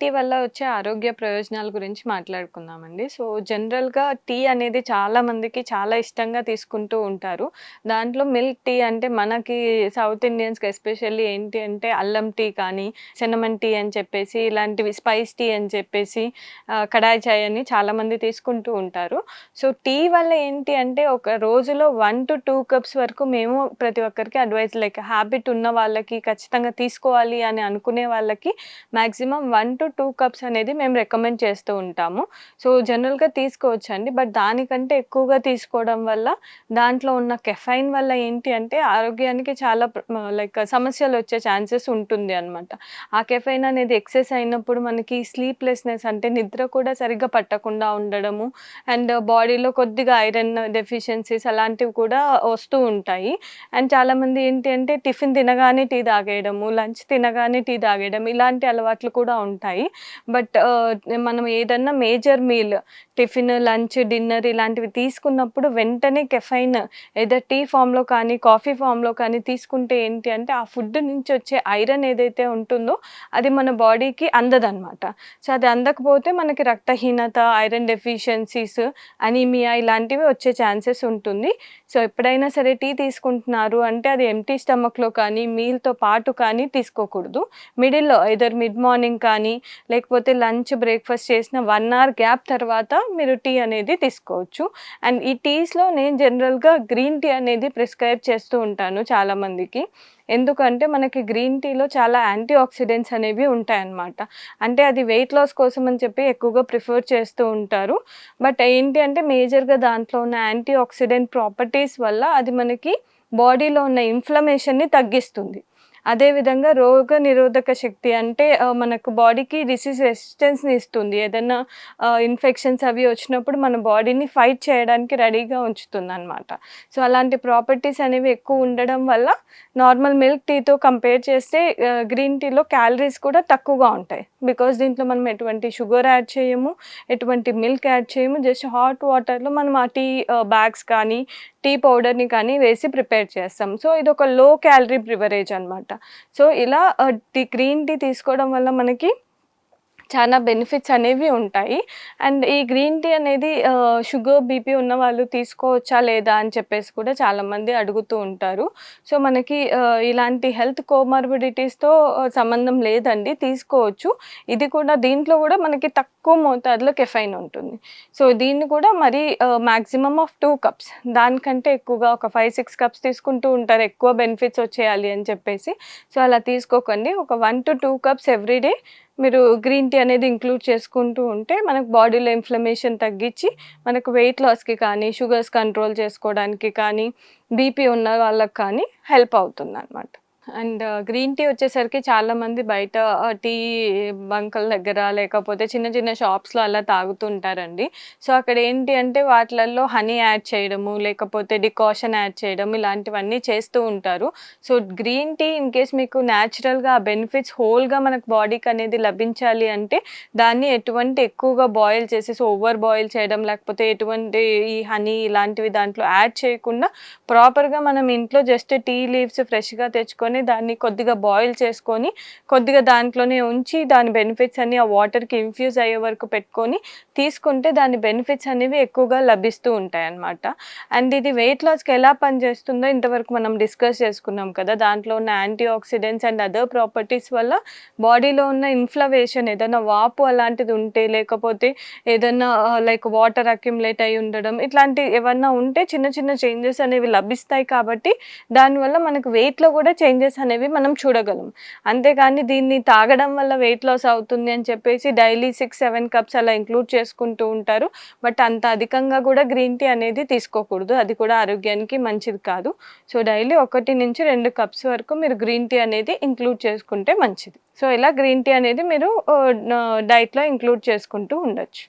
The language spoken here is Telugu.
టీ వల్ల వచ్చే ఆరోగ్య ప్రయోజనాల గురించి మాట్లాడుకుందామండి. సో, జనరల్‌గా టీ అనేది చాలా మందికి చాలా ఇష్టంగా తీసుకుంటూ ఉంటారు. దాంట్లో మిల్క్ టీ అంటే మనకి సౌత్ ఇండియన్స్‌కి ఎస్పెషల్లీ ఏంటి అంటే అల్లం టీ కానీ, సిన్నమన్ టీ అని చెప్పేసి ఇలాంటివి స్పైస్ టీ అని చెప్పేసి కడాయి చాయ్ అని చాలామంది తీసుకుంటూ ఉంటారు. సో, టీ వల్ల ఏంటి అంటే ఒక రోజులో 1-2 కప్స్ వరకు మేము ప్రతి ఒక్కరికి అడ్వైస్ లైక్ హ్యాబిట్ ఉన్న వాళ్ళకి ఖచ్చితంగా తీసుకోవాలి అని అనుకునే వాళ్ళకి మాక్సిమం 1-2 కప్స్ అనేది మేము రికమెండ్ చేస్తూ ఉంటాము. సో, జనరల్‌గా తీసుకోవచ్చండి. బట్ దానికంటే ఎక్కువగా తీసుకోవడం వల్ల దాంట్లో ఉన్న కెఫెయిన్ వల్ల ఏంటి అంటే ఆరోగ్యానికి చాలా లైక్ సమస్యలొచ్చే ఛాన్సెస్ ఉంటుంది అనమాట. ఆ కెఫెయిన్ అనేది ఎక్సెస్ అయినప్పుడు మనకి స్లీప్‌లెస్‌నెస్ అంటే నిద్ర కూడా సరిగ్గా పట్టకుండా ఉండడము అండ్ బాడీలో కొద్దిగా ఐరన్ డెఫిషియన్సీస్ అలాంటివి కూడా వస్తూ ఉంటాయి. అండ్ చాలామంది ఏంటి అంటే టిఫిన్ తినగానే టీ తాగేయడము, లంచ్ తినగానే టీ తాగేయడం ఇలాంటి అలవాట్లు కూడా ఉంటాయి. బట్ మనం ఏదన్నా major meal tiffin, lunch, dinner ఇలాంటివి తీసుకున్నప్పుడు వెంటనే కెఫెయిన్ ఎయిదర్ టీ ఫామ్‌లో కానీ, కాఫీ ఫామ్‌లో కానీ తీసుకుంటే ఏంటి అంటే ఆ ఫుడ్ నుంచి వచ్చే ఐరన్ ఏదైతే ఉంటుందో అది మన బాడీకి అందదనమాట. సో, అది అందకపోతే మనకి రక్తహీనత, ఐరన్ డెఫిషియన్సీస్, అనీమియా ఇలాంటివి వచ్చే ఛాన్సెస్ ఉంటుంది. సో, ఎప్పుడైనా సరే టీ తీసుకుంటున్నారు అంటే అది ఎంప్టీ స్టమక్‌లో కానీ, మీల్‌తో పాటు కానీ తీసుకోకూడదు. మిడిల్‌లో ఐదర్ మిడ్ మార్నింగ్ కానీ, లేకపోతే లంచ్, బ్రేక్‌ఫాస్ట్ చేసిన 1 అవర్ గ్యాప్ తర్వాత మీరు టీ అనేది తీసుకోవచ్చు. అండ్ ఈ టీస్‌లో నేను జనరల్‌గా గ్రీన్ టీ అనేది ప్రిస్క్రైబ్ చేస్తూ ఉంటాను చాలామందికి. ఎందుకంటే మనకి గ్రీన్ టీలో చాలా యాంటీ ఆక్సిడెంట్స్ అనేవి ఉంటాయన్నమాట. అంటే అది వెయిట్ లాస్ కోసం అని చెప్పి ఎక్కువగా ప్రిఫర్ చేస్తూ ఉంటారు. బట్ ఏంటి అంటే మేజర్‌గా దాంట్లో ఉన్న యాంటీ ఆక్సిడెంట్ ప్రాపర్టీస్ వల్ల అది మనకి బాడీలో ఉన్న ఇన్‌ఫ్లమేషన్‌ని తగ్గిస్తుంది. అదే విధంగా రోగనిరోధక శక్తి అంటే మనకు బాడీకి డిసీజ్ రెసిస్టెన్స్‌ని ఇస్తుంది. ఏదన్నా ఇన్ఫెక్షన్స్ అవి వచ్చినప్పుడు మన బాడీని ఫైట్ చేయడానికి రెడీగా ఉంచుతుందనమాట. సో, అలాంటి ప్రాపర్టీస్ అనేవి ఎక్కువ ఉండడం వల్ల నార్మల్ మిల్క్ టీతో కంపేర్ చేస్తే గ్రీన్ టీలో క్యాలరీస్ కూడా తక్కువగా ఉంటాయి. బికాజ్ దీంట్లో మనం ఎటువంటి షుగర్ యాడ్ చేయము, ఎటువంటి మిల్క్ యాడ్ చేయము. జస్ట్ హాట్ వాటర్‌లో మనం ఆ టీ బ్యాగ్స్ కానీ, టీ పౌడర్‌ని కానీ వేసి ప్రిపేర్ చేస్తాం. సో, ఇదొక లో క్యాలరీ ప్రివరేజ్ అనమాట. సో, ఇలా గ్రీన్ టీ తీసుకోవడం వల్ల మనకి చాలా బెనిఫిట్స్ అనేవి ఉంటాయి. అండ్ ఈ గ్రీన్ టీ అనేది షుగర్, బీపీ ఉన్నవాళ్ళు తీసుకోవచ్చా లేదా అని చెప్పేసి కూడా చాలామంది అడుగుతూ ఉంటారు. సో, మనకి ఇలాంటి హెల్త్ కోమార్బిడిటీస్‌తో సంబంధం లేదండి. తీసుకోవచ్చు. ఇది కూడా దీంట్లో కూడా మనకి తక్కువ మోతాదులో కెఫెయిన్ ఉంటుంది. సో, దీన్ని కూడా మరి మాక్సిమమ్ ఆఫ్ 2 కప్స్ దానికంటే ఎక్కువగా ఒక 5-6 కప్స్ తీసుకుంటూ ఉంటారు ఎక్కువ బెనిఫిట్స్ వచ్చేయాలి అని చెప్పేసి. సో, అలా తీసుకోకండి. ఒక 1-2 కప్స్ ఎవ్రీ డే మీరు గ్రీన్ టీ అనేది ఇంక్లూడ్ చేసుకుంటూ ఉంటే మనకు బాడీలో ఇన్‌ఫ్లమేషన్ తగ్గించి మనకు వెయిట్ లాస్‌కి కానీ, షుగర్స్ కంట్రోల్ చేసుకోవడానికి కానీ, బీపీ ఉన్న వాళ్ళకి కానీ హెల్ప్ అవుతుందనమాట. అండ్ గ్రీన్ టీ వచ్చేసరికి చాలామంది బయట టీ బంకుల దగ్గర లేకపోతే చిన్న చిన్న షాప్స్‌లో అలా తాగుతూ ఉంటారండి. సో, అక్కడ ఏంటి అంటే వాటిలల్లో హనీ యాడ్ చేయడము, లేకపోతే డికాషన్ యాడ్ చేయడం ఇలాంటివన్నీ చేస్తూ ఉంటారు. సో, గ్రీన్ టీ ఇన్‌కేస్ మీకు న్యాచురల్‌గా ఆ బెనిఫిట్స్ హోల్‌గా మనకు బాడీకి అనేది లభించాలి అంటే దాన్ని ఎటువంటి ఎక్కువగా బాయిల్ చేసేసి ఓవర్ బాయిల్ చేయడం లేకపోతే ఎటువంటి ఈ హనీ ఇలాంటివి దాంట్లో యాడ్ చేయకుండా ప్రాపర్‌గా మనం ఇంట్లో జస్ట్ టీ లీవ్స్ ఫ్రెష్‌గా తెచ్చుకొని దాన్ని కొద్దిగా బాయిల్ చేసుకొని, కొద్దిగా దాంట్లోనే ఉంచి దాని బెనిఫిట్స్ అన్నీ ఆ వాటర్‌కి ఇన్‌ఫ్యూజ్ అయ్యే వరకు పెట్టుకొని తీసుకుంటే దాని బెనిఫిట్స్ అనేవి ఎక్కువగా లభిస్తూ ఉంటాయన్నమాట. అండ్ ఇది వెయిట్ లాస్‌కి ఎలా పనిచేస్తుందో ఇంతవరకు మనం డిస్కస్ చేసుకున్నాం కదా! దాంట్లో ఉన్న antioxidants and other properties వల్ల బాడీలో ఉన్న ఇన్‌ఫ్లమేషన్ ఏదైనా వాపు అలాంటిది ఉంటే లేకపోతే ఏదన్నా లైక్ వాటర్ అక్యుములేట్ అయ్యి ఉండడం ఇట్లాంటి ఏవన్నా ఉంటే చిన్న చిన్న చేంజెస్ అనేవి లభిస్తాయి కాబట్టి దానివల్ల మనకు వెయిట్‌లో కూడా చేంజెస్ అనేవి మనం చూడగలం. అంతేగాని దీన్ని తాగడం వల్ల వెయిట్ లాస్ అవుతుంది అని చెప్పేసి డైలీ 6-7 కప్స్ అలా ఇంక్లూడ్ చేసుకుంటూ ఉంటారు. బట్ అంత అధికంగా కూడా గ్రీన్ టీ అనేది తీసుకోకూడదు. అది కూడా ఆరోగ్యానికి మంచిది కాదు. సో, డైలీ 1-2 కప్స్ వరకు మీరు గ్రీన్ టీ అనేది ఇంక్లూడ్ చేసుకుంటే మంచిది. సో, ఇలా గ్రీన్ టీ అనేది మీరు డైట్‌లో ఇంక్లూడ్ చేసుకుంటూ ఉండొచ్చు.